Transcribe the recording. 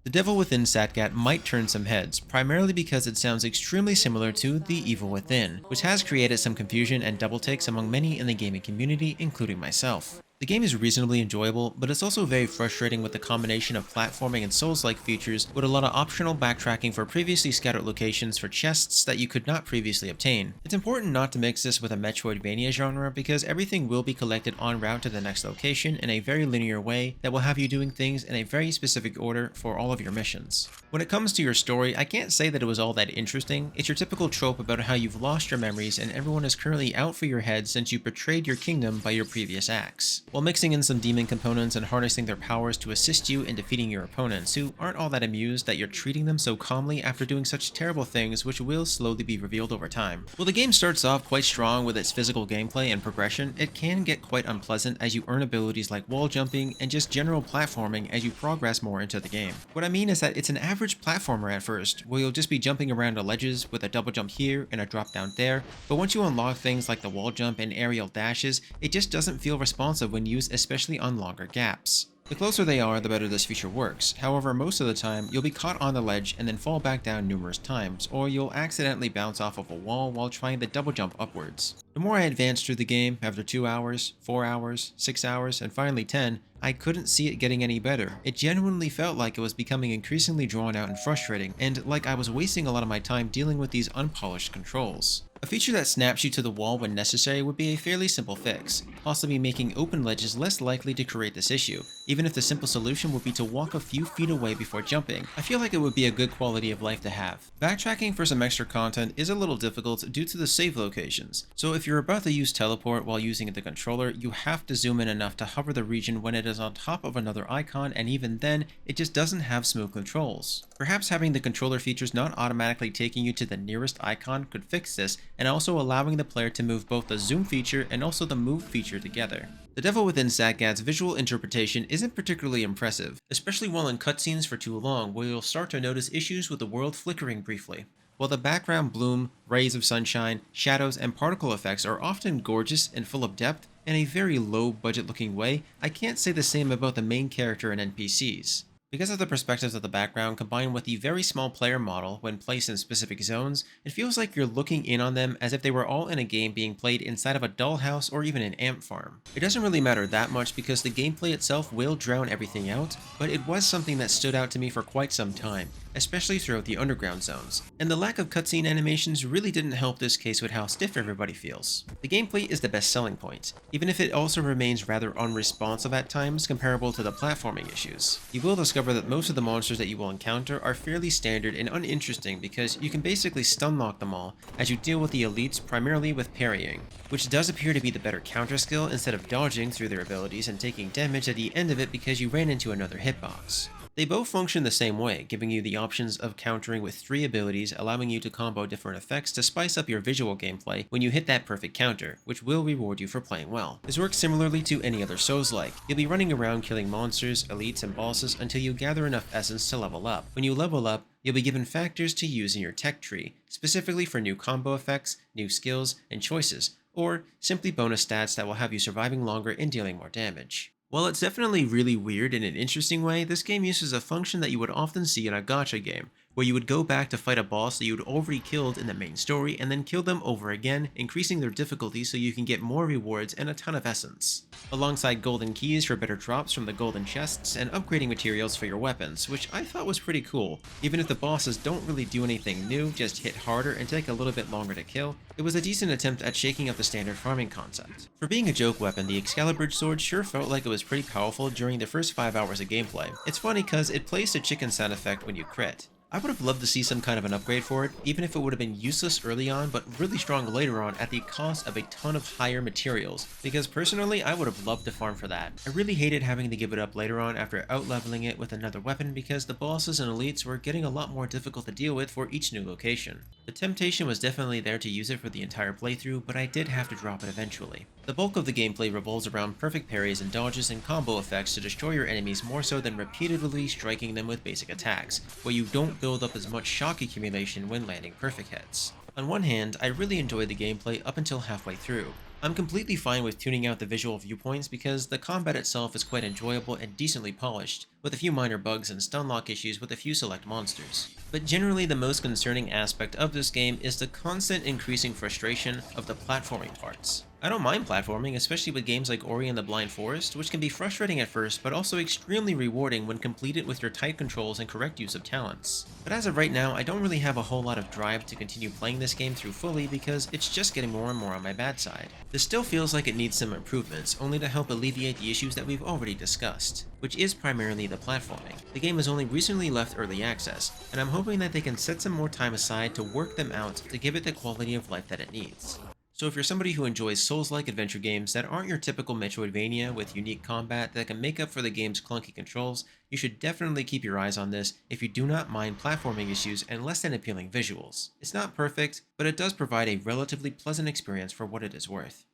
The Devil Within Satgat might turn some heads, primarily because it sounds extremely similar to The Evil Within, which has created some confusion and double takes among many in the gaming community, including myself. The game is reasonably enjoyable, but it's also very frustrating with the combination of platforming and Souls-like features with a lot of optional backtracking for previously scattered locations for chests that you could not previously obtain. It's important not to mix this with a Metroidvania genre because everything will be collected en route to the next location in a very linear way that will have you doing things in a very specific order for all of your missions. When it comes to your story, I can't say that it was all that interesting. It's your typical trope about how you've lost your memories and everyone is currently out for your head since you betrayed your kingdom by your previous acts, while mixing in some demon components and harnessing their powers to assist you in defeating your opponents, who aren't all that amused that you're treating them so calmly after doing such terrible things which will slowly be revealed over time. While the game starts off quite strong with its physical gameplay and progression, it can get quite unpleasant as you earn abilities like wall jumping and just general platforming as you progress more into the game. What I mean is that it's an average platformer at first, where you'll just be jumping around the ledges with a double jump here and a drop down there, but once you unlock things like the wall jump and aerial dashes, it just doesn't feel responsive when used, especially on longer gaps. The closer they are, the better this feature works. However, most of the time, you'll be caught on the ledge and then fall back down numerous times, or you'll accidentally bounce off of a wall while trying the double jump upwards. The more I advanced through the game, after 2 hours, 4 hours, 6 hours, and finally 10, I couldn't see it getting any better. It genuinely felt like it was becoming increasingly drawn out and frustrating, and like I was wasting a lot of my time dealing with these unpolished controls. A feature that snaps you to the wall when necessary would be a fairly simple fix, possibly making open ledges less likely to create this issue, even if the simple solution would be to walk a few feet away before jumping. I feel like it would be a good quality of life to have. Backtracking for some extra content is a little difficult due to the save locations, so if you're about to use teleport while using the controller, you have to zoom in enough to hover the region when it is on top of another icon, and even then, it just doesn't have smooth controls. Perhaps having the controller features not automatically taking you to the nearest icon could fix this, and also allowing the player to move both the zoom feature and also the move feature together. The Devil Within Satgat's visual interpretation isn't particularly impressive, especially while in cutscenes for too long, where you'll start to notice issues with the world flickering briefly. While the background bloom, rays of sunshine, shadows, and particle effects are often gorgeous and full of depth in a very low budget looking way, I can't say the same about the main character and NPCs. Because of the perspectives of the background combined with the very small player model when placed in specific zones, it feels like you're looking in on them as if they were all in a game being played inside of a dollhouse or even an ant farm. It doesn't really matter that much because the gameplay itself will drown everything out, but it was something that stood out to me for quite some time, especially throughout the underground zones. And the lack of cutscene animations really didn't help this case with how stiff everybody feels. The gameplay is the best selling point, even if it also remains rather unresponsive at times comparable to the platforming issues. You will discover that most of the monsters that you will encounter are fairly standard and uninteresting because you can basically stun lock them all as you deal with the elites primarily with parrying, which does appear to be the better counter skill instead of dodging through their abilities and taking damage at the end of it because you ran into another hitbox. They both function the same way, giving you the options of countering with 3 abilities, allowing you to combo different effects to spice up your visual gameplay when you hit that perfect counter, which will reward you for playing well. This works similarly to any other Souls-like. You'll be running around killing monsters, elites, and bosses until you gather enough essence to level up. When you level up, you'll be given factors to use in your tech tree, specifically for new combo effects, new skills, and choices, or simply bonus stats that will have you surviving longer and dealing more damage. While it's definitely really weird in an interesting way, this game uses a function that you would often see in a gacha game, where you would go back to fight a boss that you had already killed in the main story and then kill them over again, increasing their difficulty so you can get more rewards and a ton of essence, alongside golden keys for better drops from the golden chests and upgrading materials for your weapons, which I thought was pretty cool. Even if the bosses don't really do anything new, just hit harder and take a little bit longer to kill, it was a decent attempt at shaking up the standard farming concept. For being a joke weapon, the Excalibur sword sure felt like it was pretty powerful during the first 5 hours of gameplay. It's funny cause it plays the chicken sound effect when you crit. I would have loved to see some kind of an upgrade for it, even if it would have been useless early on but really strong later on at the cost of a ton of higher materials, because personally I would have loved to farm for that. I really hated having to give it up later on after out-leveling it with another weapon because the bosses and elites were getting a lot more difficult to deal with for each new location. The temptation was definitely there to use it for the entire playthrough, but I did have to drop it eventually. The bulk of the gameplay revolves around perfect parries and dodges and combo effects to destroy your enemies more so than repeatedly striking them with basic attacks, where you don't build up as much shock accumulation when landing perfect hits. On one hand, I really enjoyed the gameplay up until halfway through. I'm completely fine with tuning out the visual viewpoints because the combat itself is quite enjoyable and decently polished, with a few minor bugs and stun lock issues with a few select monsters. But generally, the most concerning aspect of this game is the constant increasing frustration of the platforming parts. I don't mind platforming, especially with games like Ori and the Blind Forest, which can be frustrating at first, but also extremely rewarding when completed with your tight controls and correct use of talents. But as of right now, I don't really have a whole lot of drive to continue playing this game through fully because it's just getting more and more on my bad side. This still feels like it needs some improvements, only to help alleviate the issues that we've already discussed, which is primarily the platforming. The game has only recently left early access, and I'm hoping that they can set some more time aside to work them out to give it the quality of life that it needs. So if you're somebody who enjoys Souls-like adventure games that aren't your typical Metroidvania with unique combat that can make up for the game's clunky controls, you should definitely keep your eyes on this if you do not mind platforming issues and less than appealing visuals. It's not perfect, but it does provide a relatively pleasant experience for what it is worth.